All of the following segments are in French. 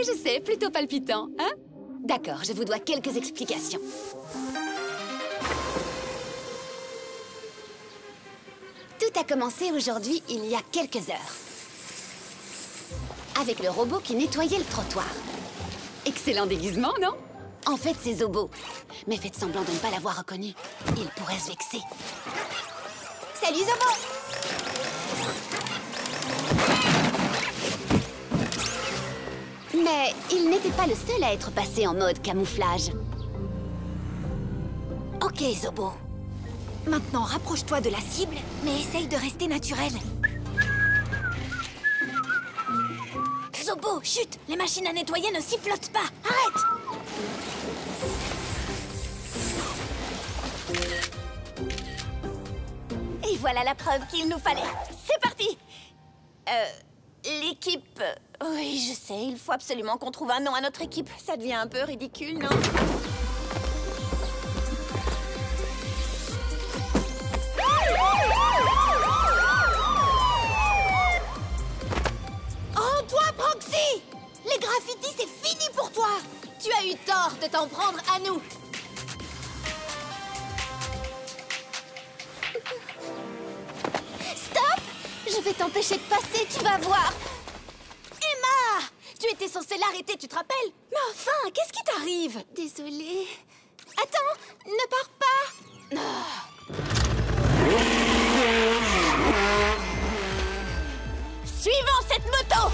je sais, plutôt palpitant, hein? D'accord, je vous dois quelques explications. Tout a commencé aujourd'hui, il y a quelques heures. Avec le robot qui nettoyait le trottoir. Excellent déguisement, non? En fait, c'est Zobo. Mais faites semblant de ne pas l'avoir reconnu. Il pourrait se vexer. Salut, Zobo! Mais il n'était pas le seul à être passé en mode camouflage. Ok, Zobo. Maintenant, rapproche-toi de la cible, mais essaye de rester naturel. Zobo, chut! Les machines à nettoyer ne sifflotent pas! Arrête! Et voilà la preuve qu'il nous fallait. C'est parti! L'équipe... Oui, je sais, il faut absolument qu'on trouve un nom à notre équipe. Ça devient un peu ridicule, non? Oh, toi, Proxy! Les graffitis, c'est fini pour toi! Tu as eu tort de t'en prendre à nous! Stop! Je vais t'empêcher de passer, tu vas voir! Emma! Tu étais censée l'arrêter, tu te rappelles? Mais enfin, qu'est-ce qui t'arrive? Désolée. Attends, ne pars pas! Suivons cette moto!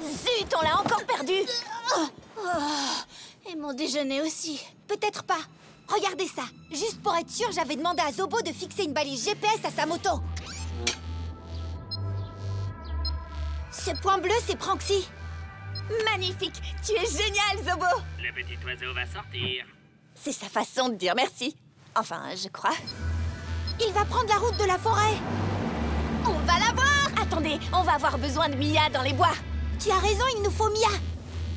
Zut, on l'a encore perdu! Et mon déjeuner aussi. Peut-être pas. Regardez ça. Juste pour être sûr, j'avais demandé à Zobo de fixer une balise GPS à sa moto. Ce point bleu, c'est Proxy. Magnifique! Tu es génial, Zobo! Le petit oiseau va sortir. C'est sa façon de dire merci. Enfin, je crois. Il va prendre la route de la forêt. On va la voir! Attendez, on va avoir besoin de Mia dans les bois. Tu as raison, il nous faut Mia.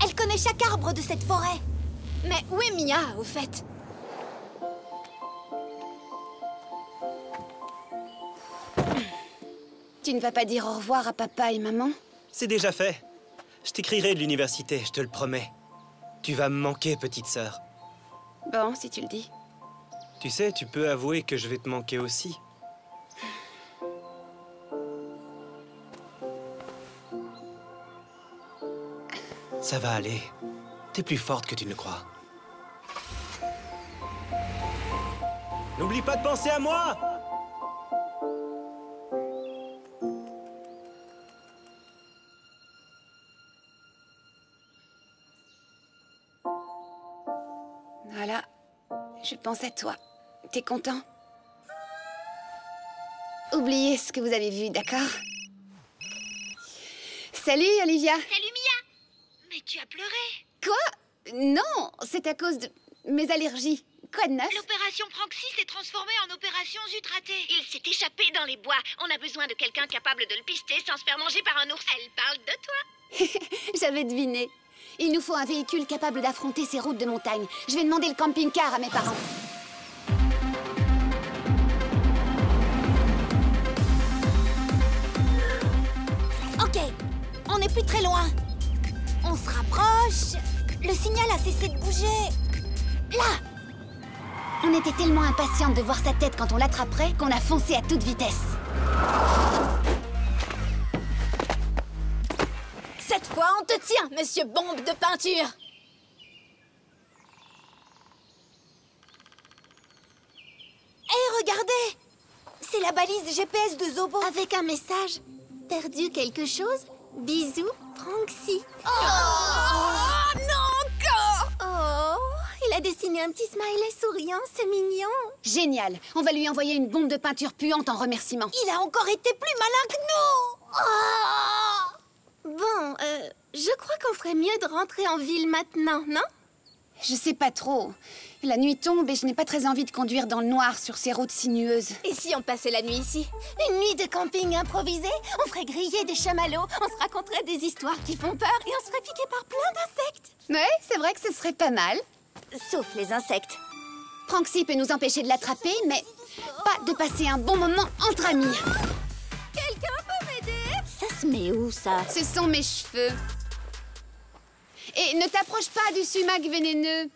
Elle connaît chaque arbre de cette forêt. Mais où est Mia, au fait? Tu ne vas pas dire au revoir à papa et maman? C'est déjà fait. Je t'écrirai de l'université, je te le promets. Tu vas me manquer, petite sœur. Bon, si tu le dis. Tu sais, tu peux avouer que je vais te manquer aussi. Ça va aller. T'es plus forte que tu ne le crois. N'oublie pas de penser à moi! Voilà. Je pense à toi. T'es content? Oubliez ce que vous avez vu, d'accord? Salut, Olivia! Salut Mia! Mais tu as pleuré! Quoi? Non, c'est à cause de mes allergies. Quoi de neuf? L'opération Proxy s'est transformée en opération Zutraté. Il s'est échappé dans les bois. On a besoin de quelqu'un capable de le pister sans se faire manger par un ours. Elle parle de toi. J'avais deviné. Il nous faut un véhicule capable d'affronter ces routes de montagne. Je vais demander le camping-car à mes parents. Ok, on n'est plus très loin. On se rapproche. Le signal a cessé de bouger. Là! On était tellement impatiente de voir sa tête quand on l'attraperait qu'on a foncé à toute vitesse. Cette fois, on te tient, monsieur Bombe de peinture. Hé, regardez! C'est la balise GPS de Zobo. Avec un message. Perdu quelque chose? Bisous, Proxy. Oh non, encore! Oh, il a dessiné un petit smiley souriant, c'est mignon. Génial. On va lui envoyer une bombe de peinture puante en remerciement. Il a encore été plus malin que nous. Oh! crois qu'on ferait mieux de rentrer en ville maintenant, non? Je sais pas trop. La nuit tombe et je n'ai pas très envie de conduire dans le noir sur ces routes sinueuses. Et si on passait la nuit ici? Une nuit de camping improvisée? On ferait griller des chamallows, on se raconterait des histoires qui font peur et on serait piqué par plein d'insectes. Ouais, c'est vrai que ce serait pas mal. Sauf les insectes. Pranksy peut nous empêcher de l'attraper, mais pas de passer un bon moment entre amis. Quelqu'un peut m'aider? Ça se met où, ça? Ce sont mes cheveux. Et ne t'approche pas du sumac vénéneux.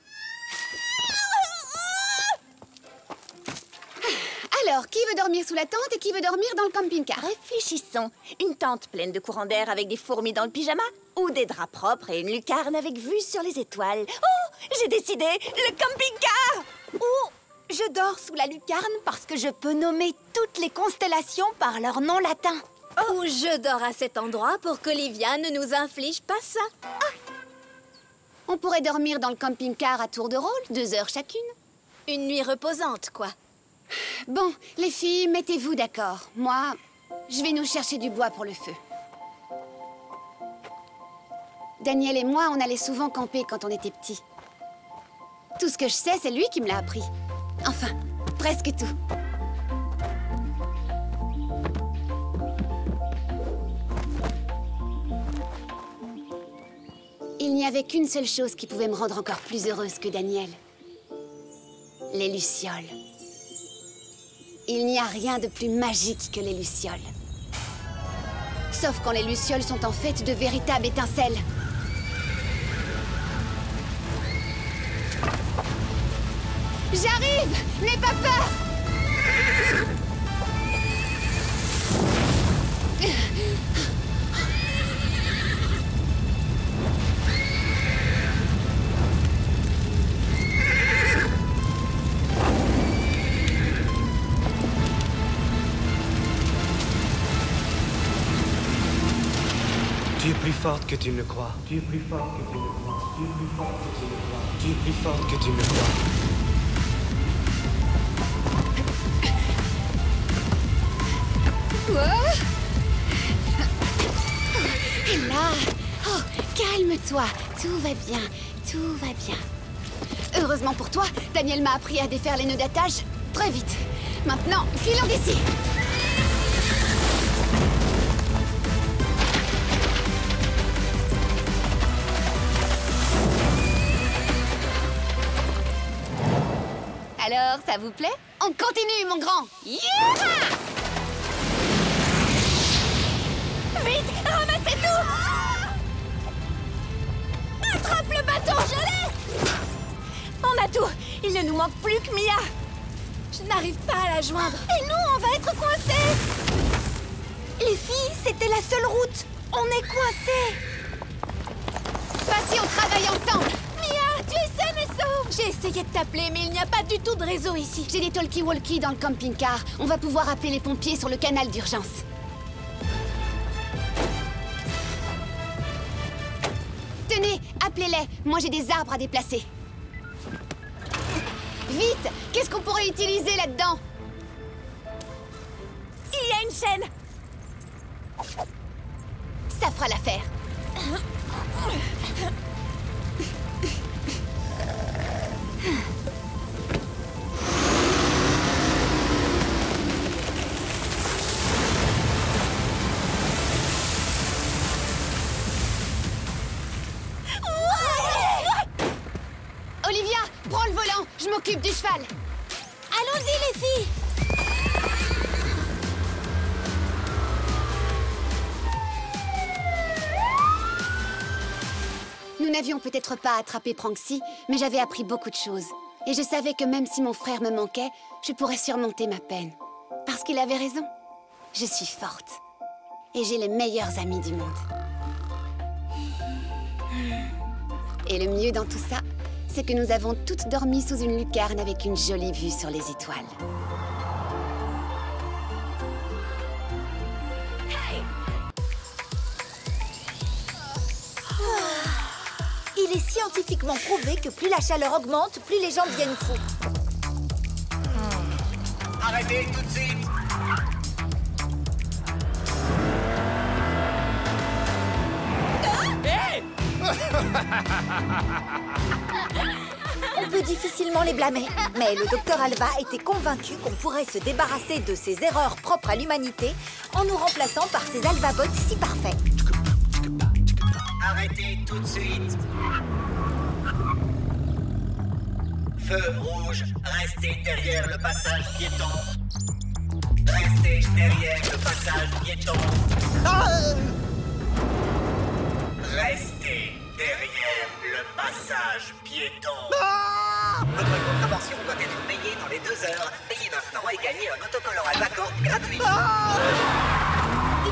Alors, qui veut dormir sous la tente et qui veut dormir dans le camping-car? Réfléchissons. Une tente pleine de courants d'air avec des fourmis dans le pyjama? Ou des draps propres et une lucarne avec vue sur les étoiles? Oh, j'ai décidé! Le camping-car! Ou je dors sous la lucarne parce que je peux nommer toutes les constellations par leur nom latin. Ou je dors à cet endroit pour qu'Olivia ne nous inflige pas ça. On pourrait dormir dans le camping-car à tour de rôle, 2 heures chacune. Une nuit reposante, quoi. Bon, les filles, mettez-vous d'accord. Moi, je vais nous chercher du bois pour le feu. Daniel et moi, on allait souvent camper quand on était petits. Tout ce que je sais, c'est lui qui me l'a appris. Enfin, presque tout. Il n'y avait qu'une seule chose qui pouvait me rendre encore plus heureuse que Daniel. Les lucioles. Il n'y a rien de plus magique que les lucioles. Sauf quand les lucioles sont en fait de véritables étincelles. J'arrive! N'aie pas peur! Tu es plus forte que tu ne le crois. Tu es plus forte que tu ne le crois. Tu es plus forte que tu ne le crois. Tu es plus forte que tu ne le crois. Et là... Oh, calme-toi. Tout va bien. Tout va bien. Heureusement pour toi, Daniel m'a appris à défaire les nœuds d'attache très vite. Maintenant, filons d'ici. Alors, ça vous plaît? On continue, mon grand! Yeah! Vite, ramassez tout! Attrape le bâton, je l'ai! On a tout! Il ne nous manque plus que Mia! Je n'arrive pas à la joindre. Et nous, on va être coincés! Les filles, c'était la seule route! On est coincés! Pas si on travaille ensemble! Mia, tu es saine et sauve! J'ai essayé de t'appeler, mais il n'y a pas du tout de réseau ici. J'ai des talkie-walkie dans le camping-car. On va pouvoir appeler les pompiers sur le canal d'urgence. Tenez, appelez-les. Moi, j'ai des arbres à déplacer. Vite! Qu'est-ce qu'on pourrait utiliser là-dedans? Il y a une chaîne! Ça fera l'affaire. Olivia, prends le volant. Je m'occupe du cheval. Allons-y, les filles! Nous n'avions peut-être pas attrapé Pranksy, mais j'avais appris beaucoup de choses. Et je savais que même si mon frère me manquait, je pourrais surmonter ma peine. Parce qu'il avait raison. Je suis forte. Et j'ai les meilleurs amis du monde. Et le mieux dans tout ça, c'est que nous avons toutes dormi sous une lucarne avec une jolie vue sur les étoiles. Il est scientifiquement prouvé que plus la chaleur augmente, plus les gens deviennent fous. Arrêtez tout de suite! Hé! On peut difficilement les blâmer, mais le docteur Alva était convaincu qu'on pourrait se débarrasser de ces erreurs propres à l'humanité en nous remplaçant par ces Alvabots si parfaits. Arrêtez tout de suite. Feu rouge, restez derrière le passage piéton. Restez derrière le passage piéton. Restez derrière le passage piéton. Votre contravention doit être payée dans les 2 heures. Payez maintenant et gagnez un autocollant Alvacorp gratuit.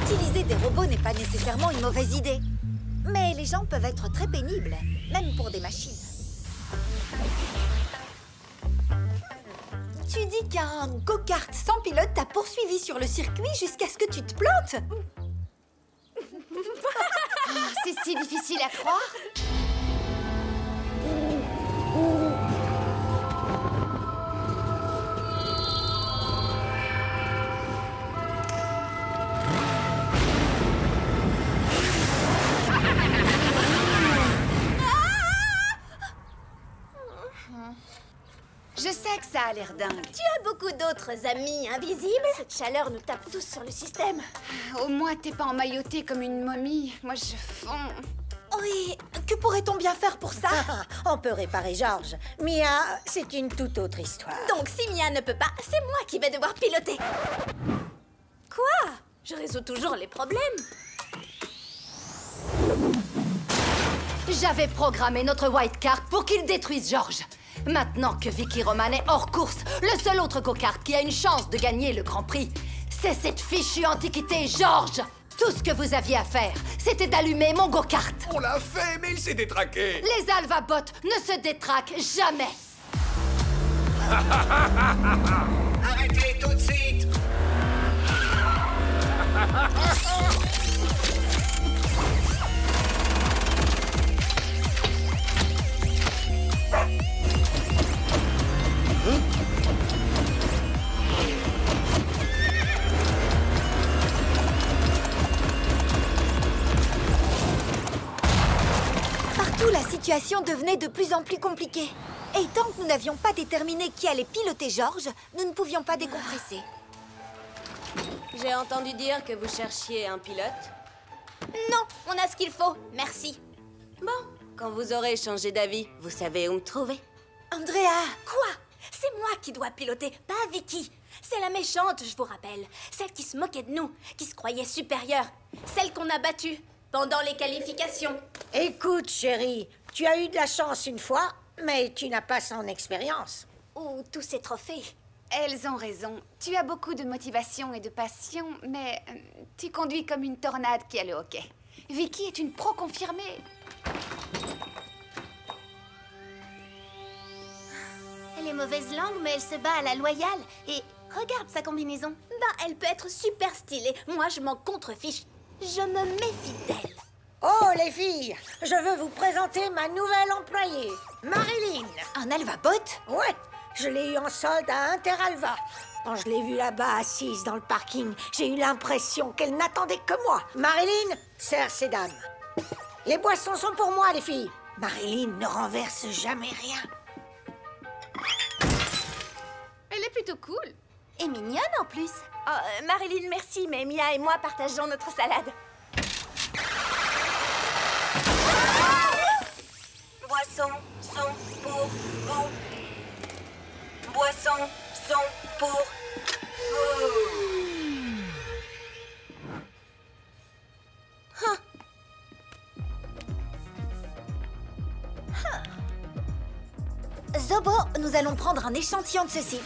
Utiliser des robots n'est pas nécessairement une mauvaise idée. Mais les gens peuvent être très pénibles, même pour des machines. Tu dis qu'un go-kart sans pilote t'a poursuivi sur le circuit jusqu'à ce que tu te plantes? Oh, c'est si difficile à croire. Je sais que ça a l'air dingue. Tu as beaucoup d'autres amis invisibles? Cette chaleur nous tape tous sur le système. Au moins, t'es pas emmaillotée comme une momie. Moi, je fonds. Oui, que pourrait-on bien faire pour ça? On peut réparer George. Mia, c'est une toute autre histoire. Donc si Mia ne peut pas, c'est moi qui vais devoir piloter. Quoi? Je résous toujours les problèmes. J'avais programmé notre white card pour qu'il détruise George. Maintenant que Vicky Roman est hors course, le seul autre go-kart qui a une chance de gagner le Grand Prix, c'est cette fichue antiquité George. Tout ce que vous aviez à faire, c'était d'allumer mon go-kart. On l'a fait, mais il s'est détraqué. Les Alvabots ne se détraquent jamais. Arrêtez tout de suite. Partout, la situation devenait de plus en plus compliquée. Et tant que nous n'avions pas déterminé qui allait piloter George, nous ne pouvions pas décompresser. J'ai entendu dire que vous cherchiez un pilote. Non, on a ce qu'il faut, merci. Bon, quand vous aurez changé d'avis, vous savez où me trouver. Andrea! Quoi? C'est moi qui dois piloter, pas Vicky. C'est la méchante, je vous rappelle. Celle qui se moquait de nous, qui se croyait supérieure. Celle qu'on a battue pendant les qualifications. Écoute, chérie, tu as eu de la chance une fois, mais tu n'as pas son expérience. Ou tous ces trophées. Elles ont raison. Tu as beaucoup de motivation et de passion, mais tu conduis comme une tornade qui a le hockey. Vicky est une pro confirmée. Elle est mauvaise langue, mais elle se bat à la loyale. Et regarde sa combinaison. Ben, elle peut être super stylée. Moi, je m'en contrefiche. Je me méfie d'elle. Oh, les filles, je veux vous présenter ma nouvelle employée, Marilyn. Un Alvabot? Ouais, je l'ai eu en solde à Interalva. Quand je l'ai vue là-bas assise dans le parking, j'ai eu l'impression qu'elle n'attendait que moi. Marilyn, serre ces dames. Les boissons sont pour moi, les filles. Marilyn ne renverse jamais rien. Elle est plutôt cool. Et mignonne en plus. Oh, Marilyn, merci, mais Mia et moi partageons notre salade. Boissons sont pour vous. Boissons sont pour vous. Zobo, nous allons prendre un échantillon de ceci.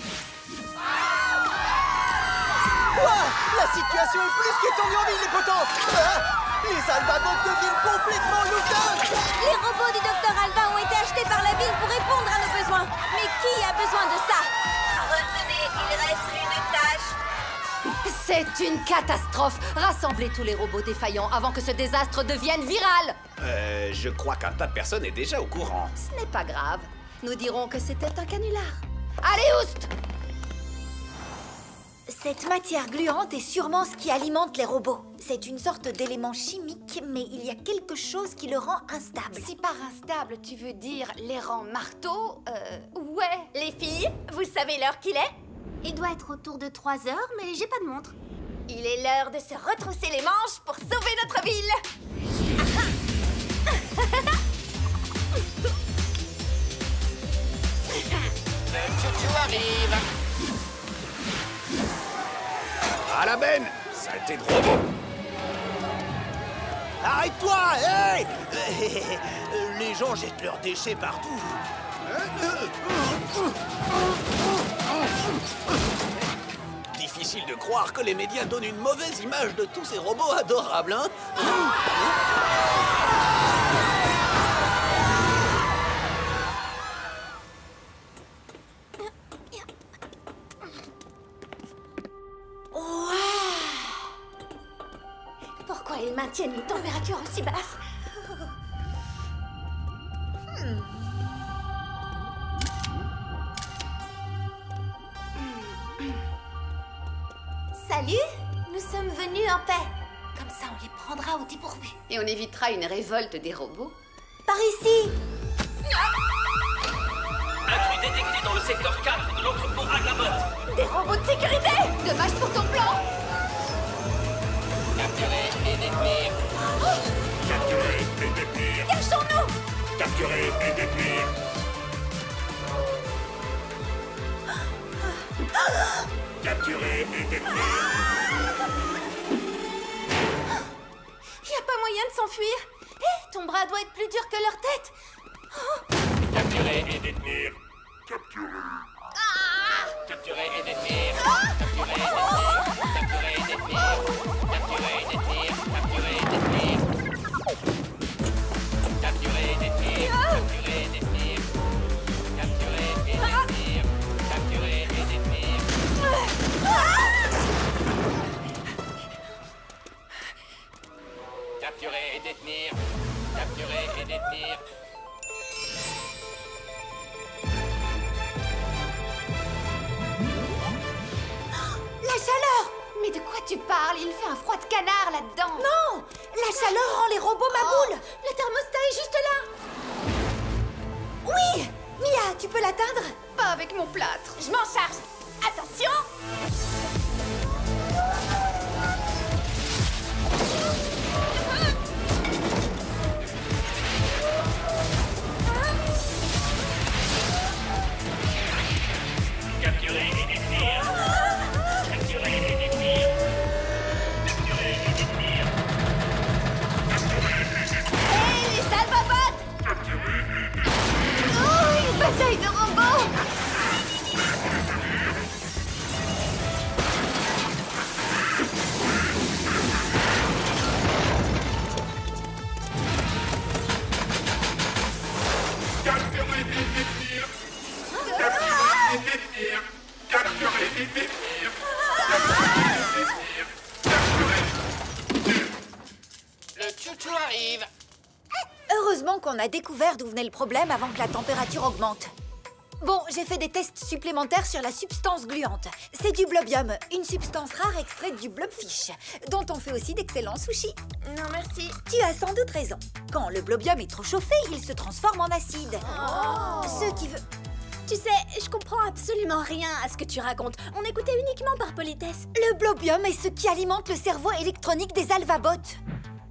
La situation est plus qu'étendue en ville, les potos. Les Alvabots deviennent complètement loufoques. Les robots du Dr Alva ont été achetés par la ville pour répondre à nos besoins. Mais qui a besoin de ça? Revenez, il reste une tâche. C'est une catastrophe. Rassemblez tous les robots défaillants avant que ce désastre devienne viral. Je crois qu'un tas de personnes est déjà au courant. Ce n'est pas grave. Nous dirons que c'était un canular. Allez, oust! Cette matière gluante est sûrement ce qui alimente les robots. C'est une sorte d'élément chimique, mais il y a quelque chose qui le rend instable. Si par instable, tu veux dire les rangs marteau, Ouais. Les filles, vous savez l'heure qu'il est? Il doit être autour de 3 heures, mais j'ai pas de montre. Il est l'heure de se retrousser les manches pour sauver notre ville. Le chouchou arrive. À la benne, saleté de robot. Arrête-toi, hey. Les gens jettent leurs déchets partout. Difficile de croire que les médias donnent une mauvaise image de tous ces robots adorables, hein? Pourquoi ils maintiennent une température aussi basse? Salut, nous sommes venus en paix. Comme ça, on les prendra au dépourvu. Et on évitera une révolte des robots. Par ici. Intrus détecté dans le secteur 4 de l'entrepôt Agabot. Des robots de sécurité. dommage pour ton plan. Capturer et détruire. Capturer et détruire. Cachons-nous. Capturer et détruire. Capturer et détruire. Y a pas moyen de s'enfuir. Hé, ton bras doit être plus dur que leur tête. Capturer et détenir. Capturer. Capturer et détruire. Capturer et détruire. Capturer et détruire. Capturer et détruire. Capturer et détruire. Capturer et détruire. Capturer et détruire. Capturer et détruire. Capturer et détenir. Capturer et détenir. La chaleur. Mais de quoi tu parles? Il fait un froid de canard là-dedans. Non, la chaleur rend les robots maboules. Le thermostat est juste là. Oui, Mia, tu peux l'atteindre? Pas avec mon plâtre. Je m'en charge. Attention. Capturer et détruire. Capturer et détruire. Capturer et détruire. Hey, les salvabots! Oh, une bataille de robots. Capturer et détenir. Capturer et détenir. Le chouchou arrive. Heureusement qu'on a découvert d'où venait le problème avant que la température augmente. Bon, j'ai fait des tests supplémentaires sur la substance gluante. C'est du blobium, une substance rare extraite du blobfish, dont on fait aussi d'excellents sushis. Non, merci. Tu as sans doute raison. Quand le blobium est trop chauffé, il se transforme en acide. Ce qui veut... Tu sais, je comprends absolument rien à ce que tu racontes. On écoutait uniquement par politesse. Le blobium est ce qui alimente le cerveau électronique des alvabots.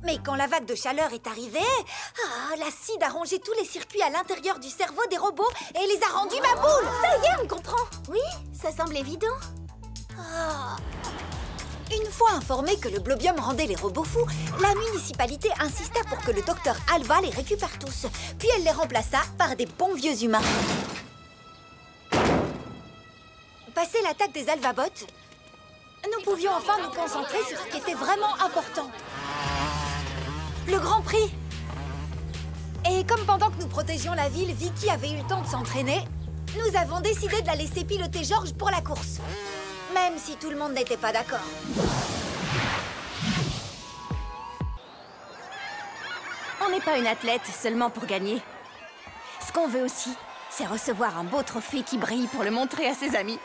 Mais quand la vague de chaleur est arrivée, l'acide a rongé tous les circuits à l'intérieur du cerveau des robots et les a rendus maboules. Ça y est, on comprend. Oui, ça semble évident. Une fois informée que le blobium rendait les robots fous, la municipalité insista pour que le docteur Alva les récupère tous. Puis elle les remplaça par des bons vieux humains. Passé l'attaque des alvabots, nous pouvions enfin nous concentrer sur ce qui était vraiment important. Le Grand Prix. Et comme pendant que nous protégions la ville, Vicky avait eu le temps de s'entraîner, nous avons décidé de la laisser piloter George pour la course. Même si tout le monde n'était pas d'accord. On n'est pas une athlète seulement pour gagner. Ce qu'on veut aussi, c'est recevoir un beau trophée qui brille pour le montrer à ses amis.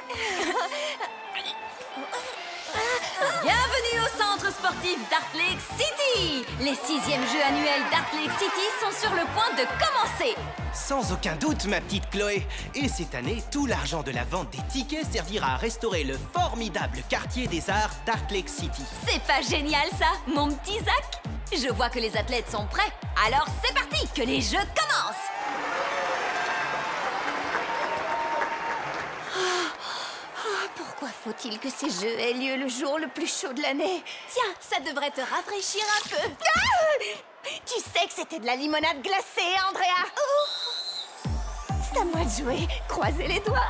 centre sportif d'Art Lake City. Les 6e jeux annuels d'Art Lake City sont sur le point de commencer. Sans aucun doute, ma petite Chloé. Et cette année, tout l'argent de la vente des tickets servira à restaurer le formidable quartier des arts d'Art Lake City. C'est pas génial ça, mon petit Zach? Je vois que les athlètes sont prêts. Alors c'est parti, que les jeux commencent. Pourquoi faut-il que ces jeux aient lieu le jour le plus chaud de l'année? Tiens, ça devrait te rafraîchir un peu. Ah! Tu sais que c'était de la limonade glacée, Andrea. Oh! C'est à moi de jouer. Croisez les doigts.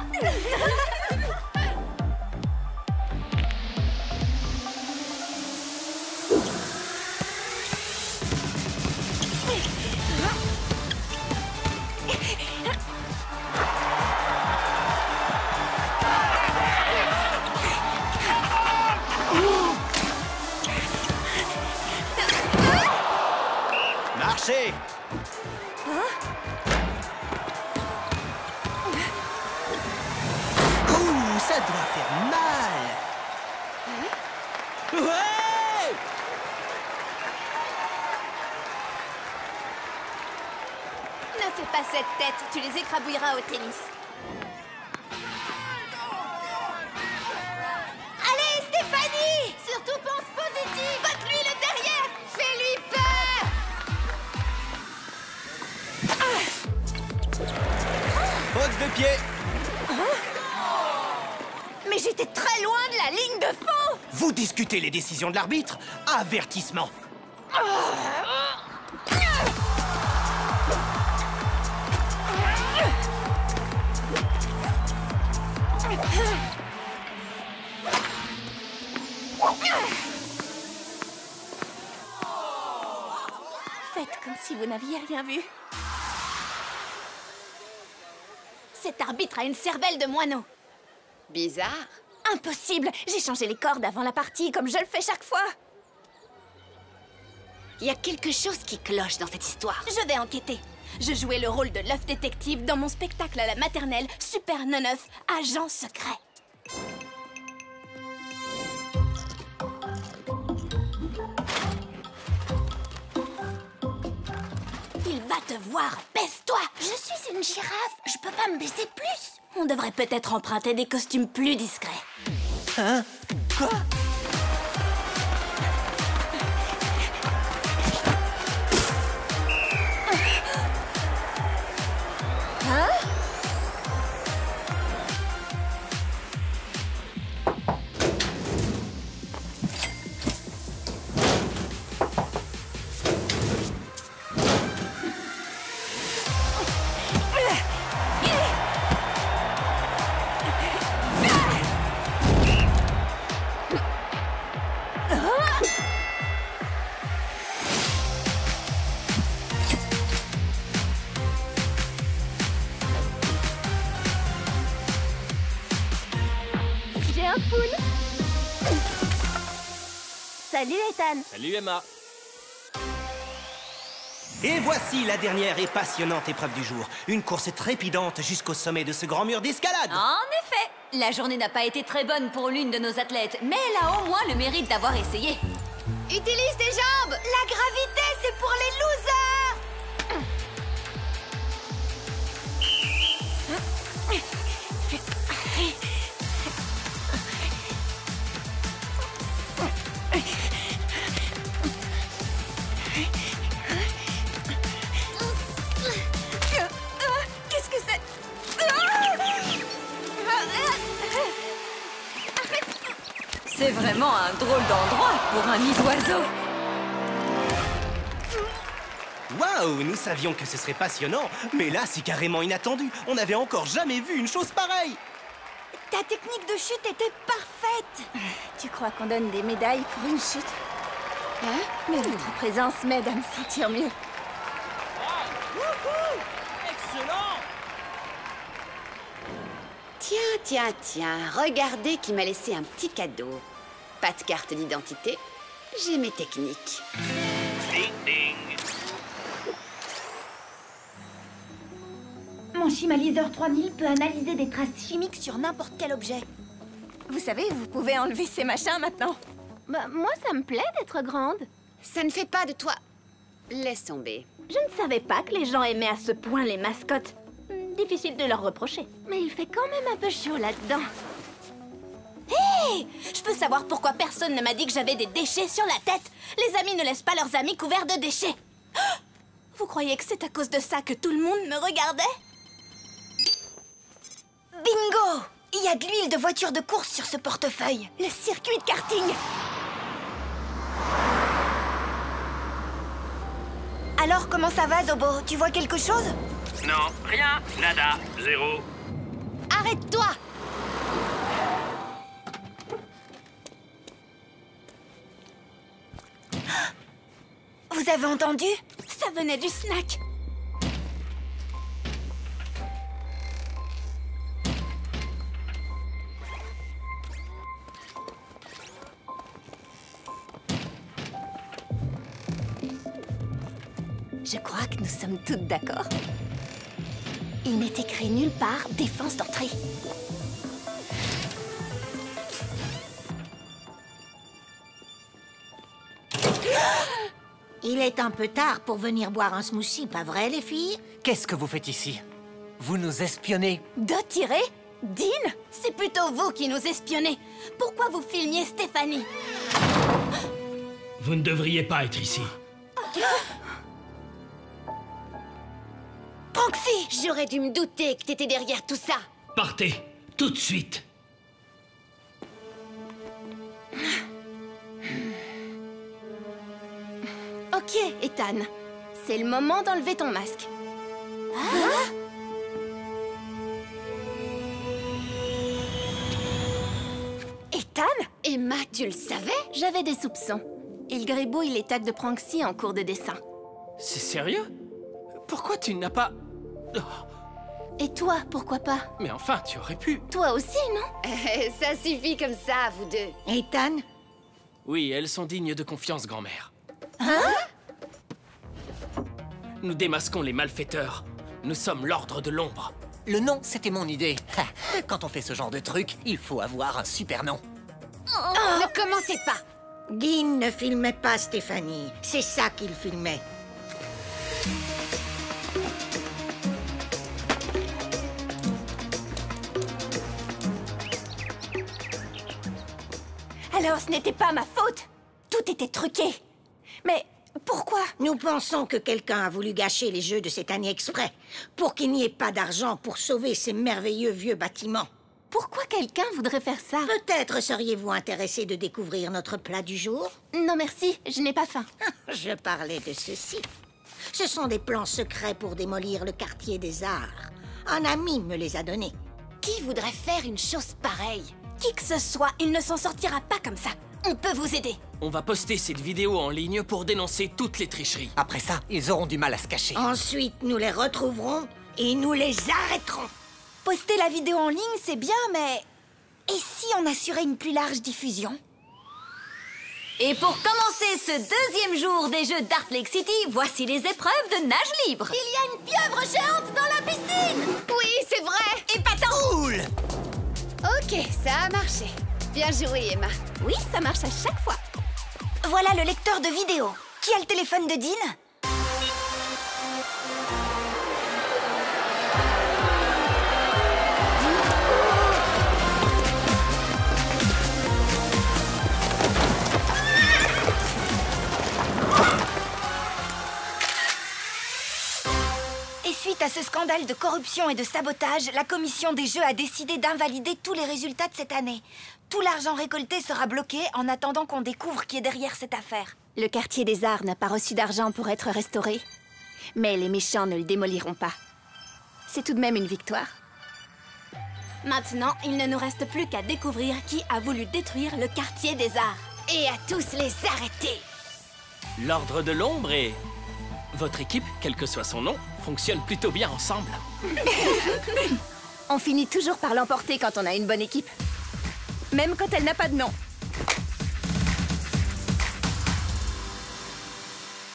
Marchez! Ouh, ça doit faire mal! Ouais! Ne fais pas cette tête, tu les écrabouilleras au tennis. Allez, Stéphanie! Surtout pense positif! Batte-lui le derrière! Fais-lui peur! Faute de pied! Mais j'étais très loin de la ligne de fond! Vous discutez les décisions de l'arbitre? Avertissement! Faites comme si vous n'aviez rien vu. Cet arbitre a une cervelle de moineau. Bizarre. Impossible! J'ai changé les cordes avant la partie, comme je le fais chaque fois. Il y a quelque chose qui cloche dans cette histoire. Je vais enquêter. Je jouais le rôle de l'œuf détective dans mon spectacle à la maternelle Super Neneuf, agent secret. Il va te voir, baisse-toi! Je suis une girafe, je peux pas me baisser plus. On devrait peut-être emprunter des costumes plus discrets. Hein? Quoi? Hein? J'ai un poule. Salut Ethan. Salut Emma. Et voici la dernière et passionnante épreuve du jour. Une course trépidante jusqu'au sommet de ce grand mur d'escalade. En effet, la journée n'a pas été très bonne pour l'une de nos athlètes, mais elle a au moins le mérite d'avoir essayé. Utilise tes jambes. La gravité, c'est pour les losers. Qu'est-ce que c'est? C'est vraiment un drôle d'endroit pour un nid d'oiseau. Waouh, nous savions que ce serait passionnant, mais là, c'est carrément inattendu. On n'avait encore jamais vu une chose pareille. Ta technique de chute était parfaite. Tu crois qu'on donne des médailles pour une chute? Hein? Mais votre présence m'aide à me sentir mieux. Excellent! Tiens, regardez qui m'a laissé un petit cadeau. Pas de carte d'identité, j'ai mes techniques. Ding ding. Mon Chimaliseur 3000 peut analyser des traces chimiques sur n'importe quel objet. Vous savez, vous pouvez enlever ces machins maintenant. Bah, moi, ça me plaît d'être grande. Ça ne fait pas de toi... Laisse tomber. Je ne savais pas que les gens aimaient à ce point les mascottes. Difficile de leur reprocher. Mais il fait quand même un peu chaud là-dedans. Hé! Je peux savoir pourquoi personne ne m'a dit que j'avais des déchets sur la tête. Les amis ne laissent pas leurs amis couverts de déchets. Vous croyez que c'est à cause de ça que tout le monde me regardait? Bingo! Il y a de l'huile de voiture de course sur ce portefeuille. Le circuit de karting! Alors, comment ça va, Zobo? Tu vois quelque chose? Non, rien, nada, zéro. Arrête-toi! Vous avez entendu? Ça venait du snack. Je crois que nous sommes toutes d'accord. Il n'est écrit nulle part défense d'entrée. Il est un peu tard pour venir boire un smoothie, pas vrai, les filles? Qu'est-ce que vous faites ici? Vous nous espionnez? De tirer? Dean? C'est plutôt vous qui nous espionnez. Pourquoi vous filmiez Stéphanie? Vous ne devriez pas être ici. Pronxy! J'aurais dû me douter que t'étais derrière tout ça. Partez, tout de suite. Ok, Ethan. C'est le moment d'enlever ton masque. Ethan? Emma, tu le savais? J'avais des soupçons. Il gribouille les tags de Pranksy en cours de dessin. C'est sérieux? Pourquoi tu n'as pas... Et toi, pourquoi pas? Mais enfin, tu aurais pu. Toi aussi, non? Ça suffit comme ça, vous deux. Ethan? Oui, elles sont dignes de confiance, grand-mère. Hein? Nous démasquons les malfaiteurs. Nous sommes l'Ordre de l'Ombre. Le nom, c'était mon idée. Quand on fait ce genre de truc, il faut avoir un super nom. Ne commencez pas. Dean ne filmait pas Stéphanie. C'est ça qu'il filmait. Alors, ce n'était pas ma faute. Tout était truqué. Mais pourquoi? Nous pensons que quelqu'un a voulu gâcher les jeux de cette année exprès, pour qu'il n'y ait pas d'argent pour sauver ces merveilleux vieux bâtiments. Pourquoi quelqu'un voudrait faire ça? Peut-être seriez-vous intéressé de découvrir notre plat du jour? Non merci, je n'ai pas faim. Je parlais de ceci. Ce sont des plans secrets pour démolir le quartier des arts. Un ami me les a donnés. Qui voudrait faire une chose pareille? Qui que ce soit, il ne s'en sortira pas comme ça. On peut vous aider. On va poster cette vidéo en ligne pour dénoncer toutes les tricheries. Après ça, ils auront du mal à se cacher. Ensuite, nous les retrouverons et nous les arrêterons. Poster la vidéo en ligne, c'est bien, mais... Et si on assurait une plus large diffusion? Et pour commencer ce deuxième jour des Jeux d'Art Lake City, voici les épreuves de nage libre. Il y a une pieuvre géante dans la piscine! Oui, c'est vrai. Épatant! Cool! Ok, ça a marché. Bien joué, Emma. Oui, ça marche à chaque fois. Voilà le lecteur de vidéo. Qui a le téléphone de Dean? Et suite à ce scandale de corruption et de sabotage, la commission des jeux a décidé d'invalider tous les résultats de cette année. Tout l'argent récolté sera bloqué en attendant qu'on découvre qui est derrière cette affaire. Le quartier des arts n'a pas reçu d'argent pour être restauré. Mais les méchants ne le démoliront pas. C'est tout de même une victoire. Maintenant, il ne nous reste plus qu'à découvrir qui a voulu détruire le quartier des arts. Et à tous les arrêter. L'Ordre de l'Ombre et... votre équipe, quel que soit son nom, fonctionne plutôt bien ensemble. On finit toujours par l'emporter quand on a une bonne équipe. Même quand elle n'a pas de nom.